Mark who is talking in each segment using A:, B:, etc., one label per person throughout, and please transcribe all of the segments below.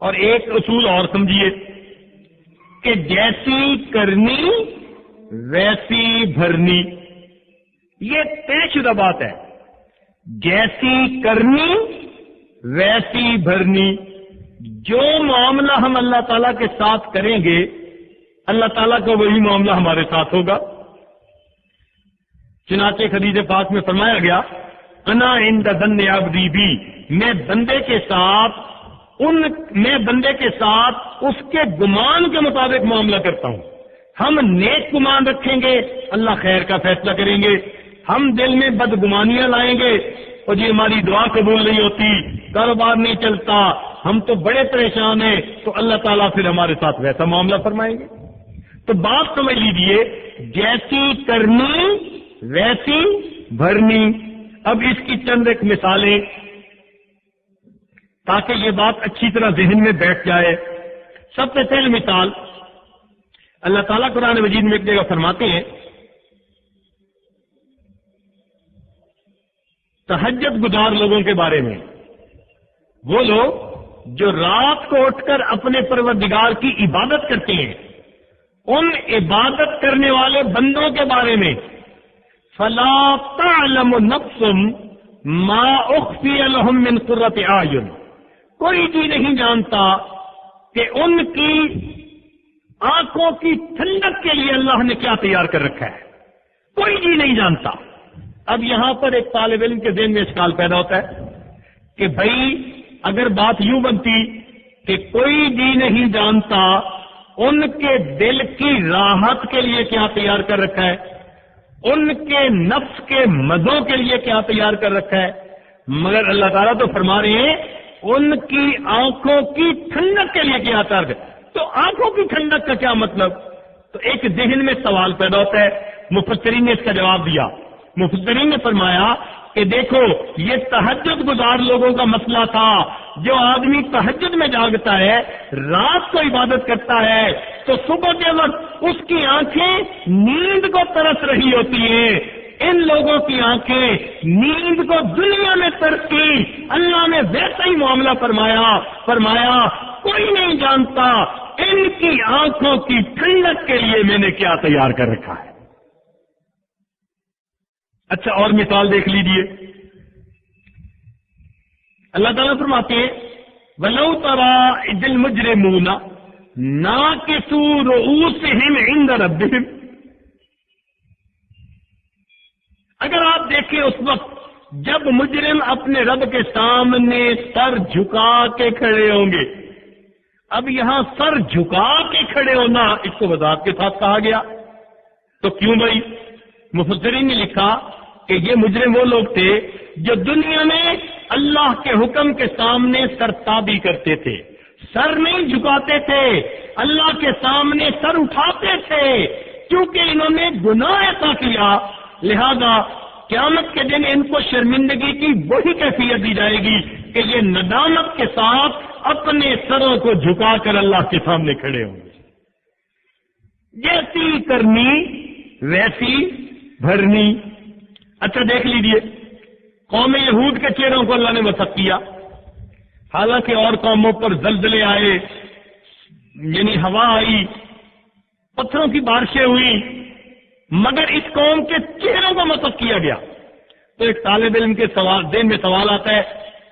A: اور ایک اصول اور سمجھیے کہ جیسی کرنی ویسی بھرنی، یہ طے شدہ بات ہے. جیسی کرنی ویسی بھرنی. جو معاملہ ہم اللہ تعالیٰ کے ساتھ کریں گے اللہ تعالیٰ کا وہی معاملہ ہمارے ساتھ ہوگا. چنانچہ حدیث پاک میں فرمایا گیا انا عند ظن عبدی بی، میں بندے کے ساتھ اس کے گمان کے مطابق معاملہ کرتا ہوں. ہم نیک گمان رکھیں گے اللہ خیر کا فیصلہ کریں گے. ہم دل میں بدگمانیاں لائیں گے اور جی ہماری دعا قبول نہیں ہوتی، کاروبار نہیں چلتا، ہم تو بڑے پریشان ہیں، تو اللہ تعالیٰ پھر ہمارے ساتھ ویسا معاملہ فرمائیں گے. تو بات سمجھ لیجیے، جیسی کرنی ویسی بھرنی. اب اس کی چند ایک مثالیں تاکہ یہ بات اچھی طرح ذہن میں بیٹھ جائے. سب سے پہلی مثال اللہ تعالیٰ قرآن مجید میں ایک جگہ فرماتے ہیں تہجد گزار لوگوں کے بارے میں، وہ لوگ جو رات کو اٹھ کر اپنے پروردگار کی عبادت کرتے ہیں، ان عبادت کرنے والے بندوں کے بارے میں فلا تعلم نفس ما اخفی لهم من قرۃ اعین، کوئی جی نہیں جانتا کہ ان کی آنکھوں کی ٹھنڈک کے لیے اللہ نے کیا تیار کر رکھا ہے. کوئی جی نہیں جانتا. اب یہاں پر ایک طالب علم کے ذہن میں اشکال پیدا ہوتا ہے کہ بھائی اگر بات یوں بنتی کہ کوئی جی نہیں جانتا ان کے دل کی راحت کے لیے کیا تیار کر رکھا ہے، ان کے نفس کے مزوں کے لیے کیا تیار کر رکھا ہے، مگر اللہ تعالیٰ تو فرما رہے ہیں ان کی آنکھوں کی ٹھنڈک کے لیے کیا تیار کر. تو آنکھوں کی ٹھنڈک کا کیا مطلب؟ تو ایک ذہن میں سوال پیدا ہوتا ہے. مفسرین نے اس کا جواب دیا. مفسرین نے فرمایا کہ دیکھو یہ تہجد گزار لوگوں کا مسئلہ تھا. جو آدمی تہجد میں جاگتا ہے، رات کو عبادت کرتا ہے، تو صبح کے وقت اس کی آنکھیں نیند کو ترس رہی ہوتی ہیں. ان لوگوں کی آنکھیں نیند کو دنیا میں ترسی، اللہ نے ویسا ہی معاملہ فرمایا کوئی نہیں جانتا ان کی آنکھوں کی ٹھنڈک کے لیے میں نے کیا تیار کر رکھا ہے. اچھا اور مثال دیکھ لیجئے. اللہ تعالیٰ فرماتے ہیں وَلَوْ تَرَىٰ إِذِ الْمُجْرِمُونَ نَاكِسُو رُءُوسِهِمْ عِندَ رَبِّهِمْ، اگر آپ دیکھیں اس وقت جب مجرم اپنے رب کے سامنے سر جھکا کے کھڑے ہوں گے. اب یہاں سر جھکا کے کھڑے ہونا اس کو وضاحت کے ساتھ کہا گیا. تو کیوں بھائی؟ مفسرین نے لکھا کہ یہ مجرم وہ لوگ تھے جو دنیا میں اللہ کے حکم کے سامنے سرتابی کرتے تھے، سر نہیں جھکاتے تھے، اللہ کے سامنے سر اٹھاتے تھے. کیونکہ انہوں نے گناہ ایسا کیا، لہذا قیامت کے دن ان کو شرمندگی کی وہی کیفیت دی جائے گی کہ یہ ندامت کے ساتھ اپنے سروں کو جھکا کر اللہ کے سامنے کھڑے ہوں گے. جیسی کرنی ویسی بھرنی. اچھا دیکھ لیجئے قوم یہود کے چہروں کو اللہ نے مسخ کیا، حالانکہ اور قوموں پر زلزلے آئے، یعنی ہوا آئی، پتھروں کی بارشیں ہوئی، مگر اس قوم کے چہروں کو مسخ کیا گیا. تو ایک طالب علم کے ذہن میں سوال آتا ہے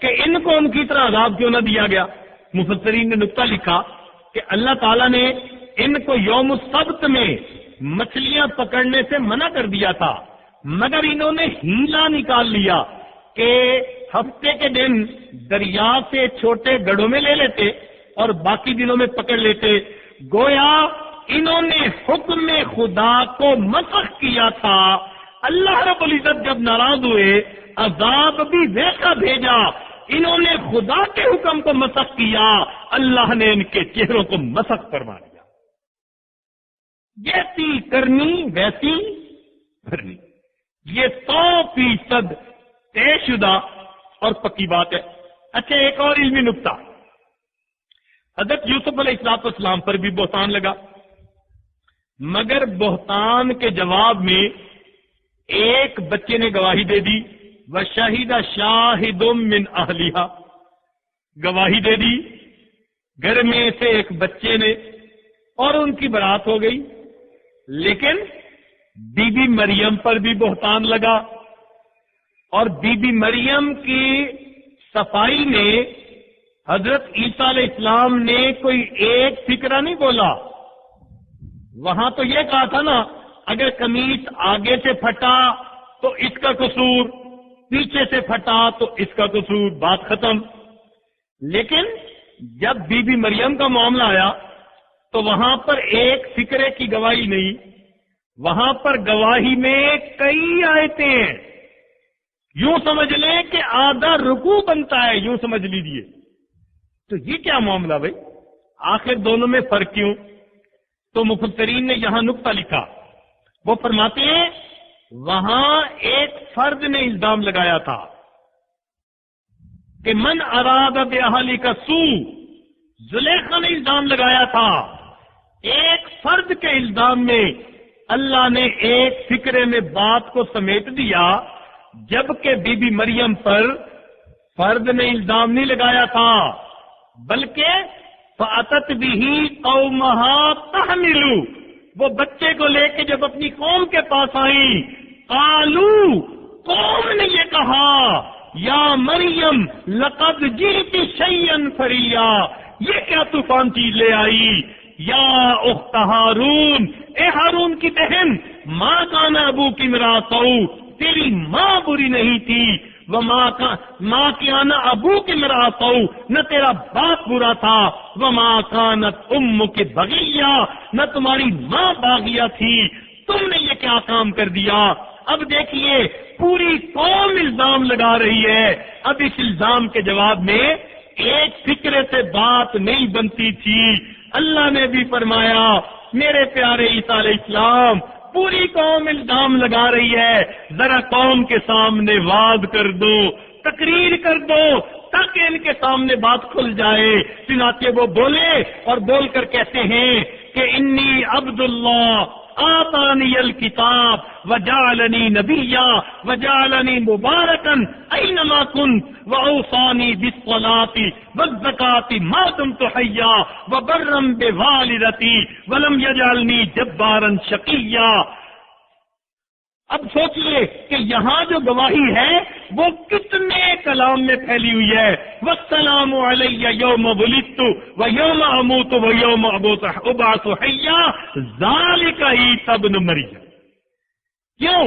A: کہ ان کو ان کی طرح عذاب کیوں نہ دیا گیا؟ مفسرین نے نقطہ لکھا کہ اللہ تعالیٰ نے ان کو یوم السبت میں مچھلیاں پکڑنے سے منع کر دیا تھا، مگر انہوں نے ہیلا نکال لیا کہ ہفتے کے دن دریا سے چھوٹے گڑھوں میں لے لیتے اور باقی دنوں میں پکڑ لیتے. گویا انہوں نے حکم خدا کو مسخ کیا تھا. اللہ رب العزت جب ناراض ہوئے عذاب بھی ویسا بھیجا. انہوں نے خدا کے حکم کو مسخ کیا، اللہ نے ان کے چہروں کو مسخ فرما دیا. جیسی کرنی ویسی بھرنی، یہ 100% طے شدہ اور پکی بات ہے. اچھا ایک اور علمی نکتہ، حضرت یوسف علیہ السلام پر بھی بہتان لگا، مگر بہتان کے جواب میں ایک بچے نے گواہی دے دی، وَشَهِدَ شَاهِدٌ مِّنْ أَهْلِهَا، گواہی دے دی گھر میں سے ایک بچے نے اور ان کی برات ہو گئی، لیکن بی بی مریم پر بھی بہتان لگا، اور بی بی مریم کی صفائی میں حضرت عیسیٰ علیہ السلام نے کوئی ایک فکرہ نہیں بولا۔ وہاں تو یہ کہا تھا نا، اگر قمیص آگے سے پھٹا تو اس کا قصور، پیچھے سے پھٹا تو اس کا قصور، بات ختم۔ لیکن جب بی بی مریم کا معاملہ آیا تو وہاں پر ایک فکرے کی گواہی نہیں، وہاں پر گواہی میں کئی آیتیں ہیں۔ یوں سمجھ لیں کہ آدھا رکوع بنتا ہے، یوں سمجھ لیجیے۔ تو یہ کیا معاملہ بھائی؟ آخر دونوں میں فرق کیوں؟ تو مفسرین نے یہاں نقطہ لکھا، وہ فرماتے ہیں وہاں ایک فرد نے الزام لگایا تھا کہ من اراد باہلی کا سوء، زلیخا نے الزام لگایا تھا۔ ایک فرد کے الزام میں اللہ نے ایک فکرے میں بات کو سمیٹ دیا، جبکہ بی بی مریم پر فرد نے الزام نہیں لگایا تھا، بلکہ فَأَتَتْ بِهِ قَوْمَهَا تَحْمِلُ، وہ بچے کو لے کے جب اپنی قوم کے پاس آئیں، قالوا، قوم نے یہ کہا، یا مریم لقد جئت شیئا فریا، یہ کیا طوفان چیز لے آئی؟ یا اخت ہارون، اے ہارون کی بہن، ماں کان ابوک امرأ سوء، تیری ماں بری نہیں تھی، ماں کی آنا ابو کے میرا سو، نہ تیرا باپ برا تھا، وما کانت امک بغیہ، نہ تمہاری ماں باغیہ تھی، تم نے یہ کیا کام کر دیا؟ اب دیکھیے پوری قوم الزام لگا رہی ہے، اب اس الزام کے جواب میں ایک فکرے سے بات نہیں بنتی تھی۔ اللہ نے بھی فرمایا میرے پیارے عیسیٰ علیہ السلام، پوری قوم الزام لگا رہی ہے، ذرا قوم کے سامنے وعظ کر دو، تقریر کر دو، تاکہ ان کے سامنے بات کھل جائے۔ چنانچہ وہ بولے اور بول کر کہتے ہیں کہ انی عبد اللہ آتانی الکتاب وجعلنی نبیا وجعلنی مبارکا اینما کنت واوصانی بالصلاۃ والزکاۃ ما دمت حیا وبرا بوالدتی ولم یجعلنی جبارا شقیا۔ اب سوچئے کہ یہاں جو گواہی ہے وہ کتنے کلام میں پھیلی ہوئی ہے، والسلام علی یوم ولدت ویوم اموت ویوم ابعث حیا ذالک عیسی ابن مریم۔ کیوں؟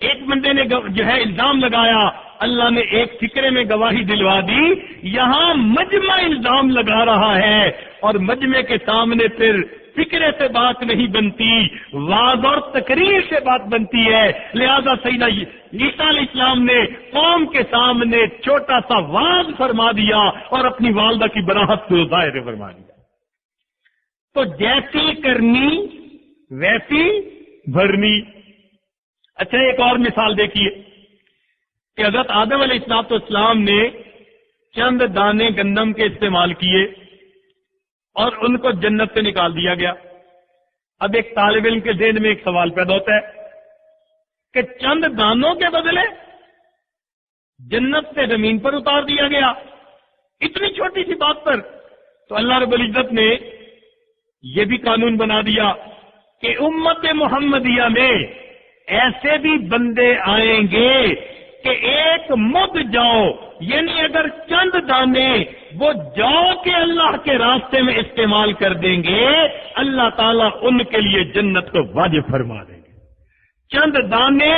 A: ایک بندے نے جو ہے الزام لگایا، اللہ نے ایک فکرے میں گواہی دلوا دی، یہاں مجمع الزام لگا رہا ہے، اور مجمع کے سامنے پھر فکرے سے بات نہیں بنتی، وعظ اور تقریر سے بات بنتی ہے۔ لہذا سیدنا عیسیٰ علیہ السلام نے قوم کے سامنے چھوٹا سا وعظ فرما دیا اور اپنی والدہ کی براءت کو ظاہر فرما دیا۔ تو جیسی کرنی ویسی بھرنی۔ اچھا ایک اور مثال دیکھیے کہ حضرت آدم علیہ السلام نے چند دانے گندم کے استعمال کیے اور ان کو جنت سے نکال دیا گیا۔ اب ایک طالب علم کے ذہن میں ایک سوال پیدا ہوتا ہے کہ چند دانوں کے بدلے جنت سے زمین پر اتار دیا گیا، اتنی چھوٹی سی بات پر۔ تو اللہ رب العزت نے یہ بھی قانون بنا دیا کہ امت محمدیہ میں ایسے بھی بندے آئیں گے کہ ایک مد جاؤ، یعنی اگر چند دانے وہ جاؤ کے اللہ کے راستے میں استعمال کر دیں گے، اللہ تعالیٰ ان کے لیے جنت کو واجب فرما دیں گے۔ چند دانے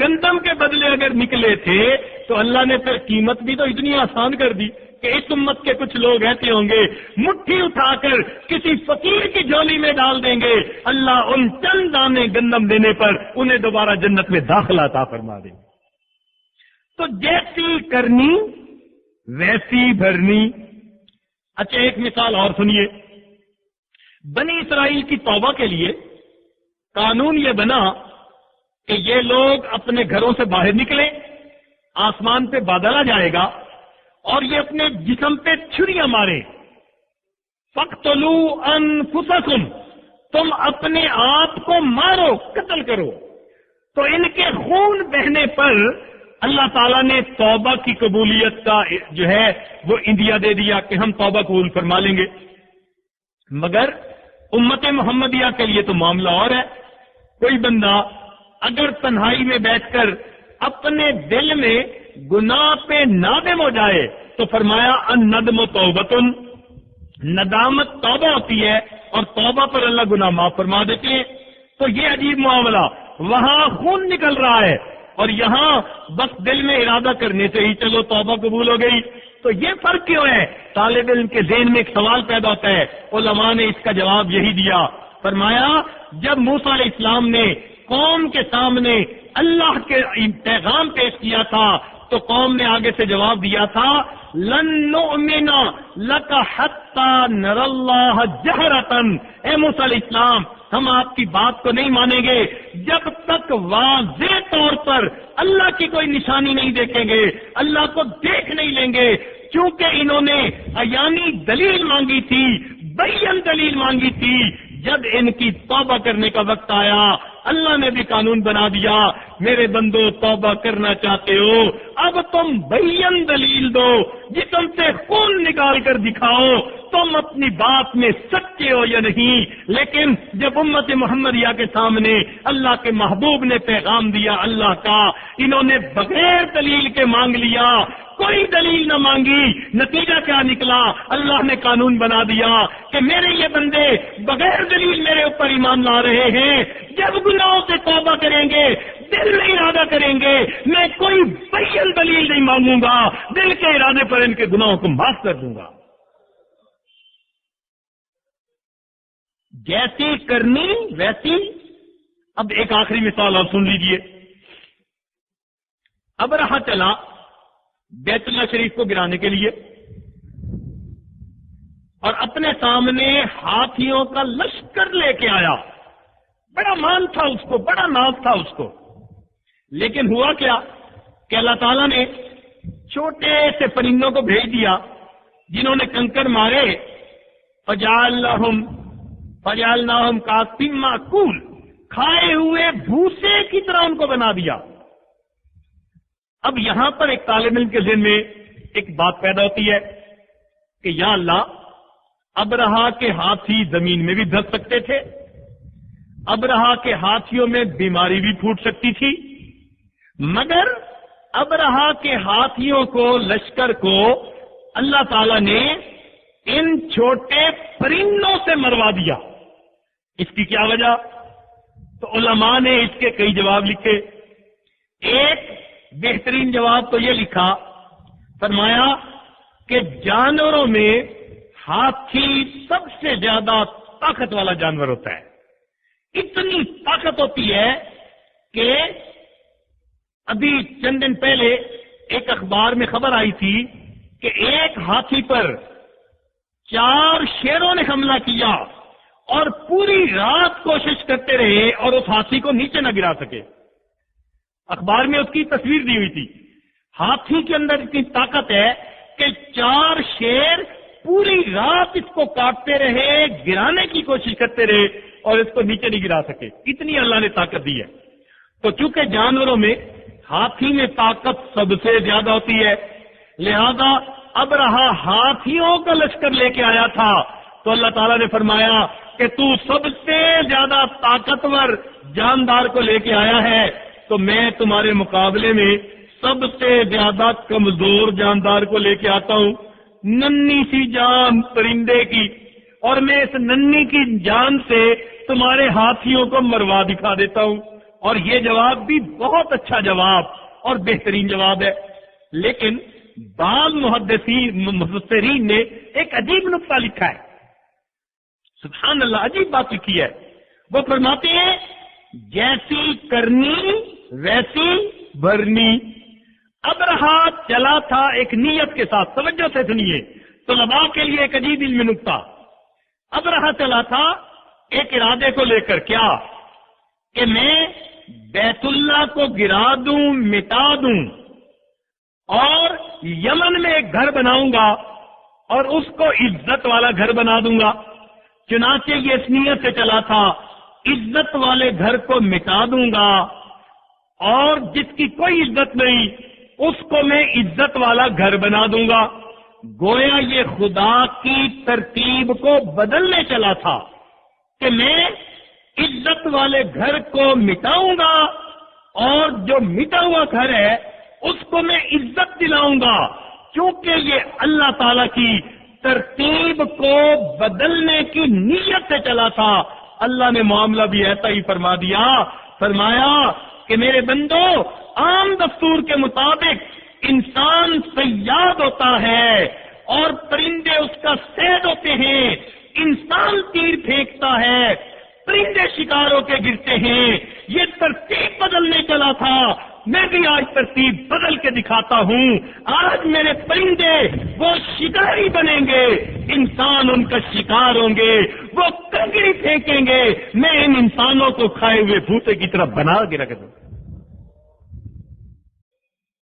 A: گندم کے بدلے اگر نکلے تھے تو اللہ نے پھر قیمت بھی تو اتنی آسان کر دی کہ اس امت کے کچھ لوگ ایسے ہوں گے مٹھی اٹھا کر کسی فقیر کی جھولی میں ڈال دیں گے، اللہ ان چند دانے گندم دینے پر انہیں دوبارہ جنت میں داخلہ عطا فرما دیں گے۔ تو جیسی کرنی ویسی بھرنی۔ اچھا ایک مثال اور سنیے، بنی اسرائیل کی توبہ کے لیے قانون یہ بنا کہ یہ لوگ اپنے گھروں سے باہر نکلیں، آسمان پہ بادل آ جائے گا اور یہ اپنے جسم پہ چھریاں ماریں۔ فَاقْتُلُوا أَنفُسَكُمْ، تم اپنے آپ کو مارو، قتل کرو۔ تو ان کے خون بہنے پر اللہ تعالیٰ نے توبہ کی قبولیت کا جو ہے وہ اندیا دے دیا کہ ہم توبہ قبول فرما لیں گے۔ مگر امت محمدیہ کے لیے تو معاملہ اور ہے. کوئی بندہ اگر تنہائی میں بیٹھ کر اپنے دل میں گناہ پہ نادم ہو جائے تو فرمایا الندم توبۃ، ندامت توبہ ہوتی ہے اور توبہ پر اللہ گناہ معاف فرما دیتے ہیں. تو یہ عجیب معاملہ، وہاں خون نکل رہا ہے اور یہاں بس دل میں ارادہ کرنے سے ہی چلو توبہ قبول ہو گئی. تو یہ فرق کیوں ہے؟ طالب علم کے ذہن میں ایک سوال پیدا ہوتا ہے. علماء نے اس کا جواب یہی دیا، فرمایا جب موسیٰ علیہ السلام نے قوم کے سامنے اللہ کے پیغام پیش کیا تھا تو قوم نے آگے سے جواب دیا تھا لن نؤمن لک حتی نر اللہ جہرتن، اے موسیٰ علیہ السلام ہم آپ کی بات کو نہیں مانیں گے جب تک واضح طور پر اللہ کی کوئی نشانی نہیں دیکھیں گے، اللہ کو دیکھ نہیں لیں گے. چونکہ انہوں نے عیانی دلیل مانگی تھی، بین دلیل مانگی تھی، جب ان کی توبہ کرنے کا وقت آیا اللہ نے بھی قانون بنا دیا، میرے بندو توبہ کرنا چاہتے ہو اب تم بین دلیل دو، جسم سے خون نکال کر دکھاؤ تم اپنی بات میں سچے ہو یا نہیں. لیکن جب امت محمدیہ کے سامنے اللہ کے محبوب نے پیغام دیا اللہ کا، انہوں نے بغیر دلیل کے مانگ لیا، کوئی دلیل نہ مانگی. نتیجہ کیا نکلا؟ اللہ نے قانون بنا دیا کہ میرے یہ بندے بغیر دلیل میرے اوپر ایمان لا رہے ہیں، جب گناہوں سے توبہ کریں گے دل میں ارادہ کریں گے میں کوئی بین دلیل نہیں مانگوں گا، دل کے ارادے پر ان کے گناہوں کو معاف کر دوں گا. جیسی کرنی ویسی. اب ایک آخری مثال آپ سن لیجئے. اب رہا چلا بیت اللہ شریف کو گرانے کے لیے اور اپنے سامنے ہاتھیوں کا لشکر لے کے آیا. بڑا مان تھا اس کو، بڑا ناز تھا اس کو. لیکن ہوا کیا کہ اللہ تعالیٰ نے چھوٹے سے پرندوں کو بھیج دیا جنہوں نے کنکر مارے، فجعلناہم کعصفٍ مأکول، کھائے ہوئے بھوسے کی طرح ان کو بنا دیا. اب یہاں پر ایک طالب علم کے ذہن میں ایک بات پیدا ہوتی ہے کہ یا اللہ، ابرہا کے ہاتھی زمین میں بھی دھس سکتے تھے، ابرہا کے ہاتھیوں میں بیماری بھی پھوٹ سکتی تھی، مگر ابرہا کے ہاتھیوں کو، لشکر کو اللہ تعالی نے ان چھوٹے پرندوں سے مروا دیا. اس کی کیا وجہ؟ تو علماء نے اس کے کئی جواب لکھے. ایک بہترین جواب تو یہ لکھا، فرمایا کہ جانوروں میں ہاتھی سب سے زیادہ طاقت والا جانور ہوتا ہے. اتنی طاقت ہوتی ہے کہ ابھی چند دن پہلے ایک اخبار میں خبر آئی تھی کہ ایک ہاتھی پر 4 شیروں نے حملہ کیا اور پوری رات کوشش کرتے رہے اور اس ہاتھی کو نیچے نہ گرا سکے. اخبار میں اس کی تصویر دی ہوئی تھی. ہاتھی کے اندر اتنی طاقت ہے کہ 4 شیر پوری رات اس کو کاٹتے رہے، گرانے کی کوشش کرتے رہے اور اس کو نیچے نہیں گرا سکے. اتنی اللہ نے طاقت دی ہے. تو چونکہ جانوروں میں ہاتھی میں طاقت سب سے زیادہ ہوتی ہے، لہذا اب رہا ہاتھیوں کا لشکر لے کے آیا تھا تو اللہ تعالیٰ نے فرمایا کہ تو سب سے زیادہ طاقتور جاندار کو لے کے آیا ہے تو میں تمہارے مقابلے میں سب سے زیادہ کمزور جاندار کو لے کے آتا ہوں، ننھی سی جان پرندے کی، اور میں اس ننھی کی جان سے تمہارے ہاتھیوں کو مروا دکھا دیتا ہوں. اور یہ جواب بھی بہت اچھا جواب اور بہترین جواب ہے. لیکن بعض مفسرین نے ایک عجیب نقطہ لکھا ہے. سبحان اللہ، عجیب بات لکھی ہے. وہ فرماتے ہیں جیسی کرنی ویسی بھرنی. اب رہا چلا تھا ایک نیت کے ساتھ، توجہ سے سنیے، طلباء کے لیے ایک عجیب علمی نقطہ. اب رہا چلا تھا ایک ارادے کو لے کر، کیا کہ میں بیت اللہ کو گرا دوں، مٹا دوں اور یمن میں ایک گھر بناؤں گا اور اس کو عزت والا گھر بنا دوں گا. چنانچہ یہ اس نیت سے چلا تھا عزت والے گھر کو مٹا دوں گا اور جس کی کوئی عزت نہیں اس کو میں عزت والا گھر بنا دوں گا. گویا یہ خدا کی ترتیب کو بدلنے چلا تھا کہ میں عزت والے گھر کو مٹاؤں گا اور جو مٹا ہوا گھر ہے اس کو میں عزت دلاؤں گا، کیونکہ یہ اللہ تعالی کی ترتیب کو بدلنے کی نیت سے چلا تھا۔ اللہ نے معاملہ بھی ایسا ہی فرما دیا، فرمایا کہ میرے بندو، عام دستور کے مطابق انسان صیاد ہوتا ہے اور پرندے اس کا صید ہوتے ہیں، انسان تیر پھینکتا ہے، پرندے شکاروں کے گرتے ہیں۔ یہ ترتیب بدلنے چلا تھا، میں بھی آج ترتیب بدل کے دکھاتا ہوں۔ آج میرے پرندے وہ شکاری بنیں گے، انسان ان کا شکار ہوں گے، وہ کنکری پھینکیں گے، میں ان انسانوں کو کھائے ہوئے بھوتے کی طرف بنا کے رکھ دوں۔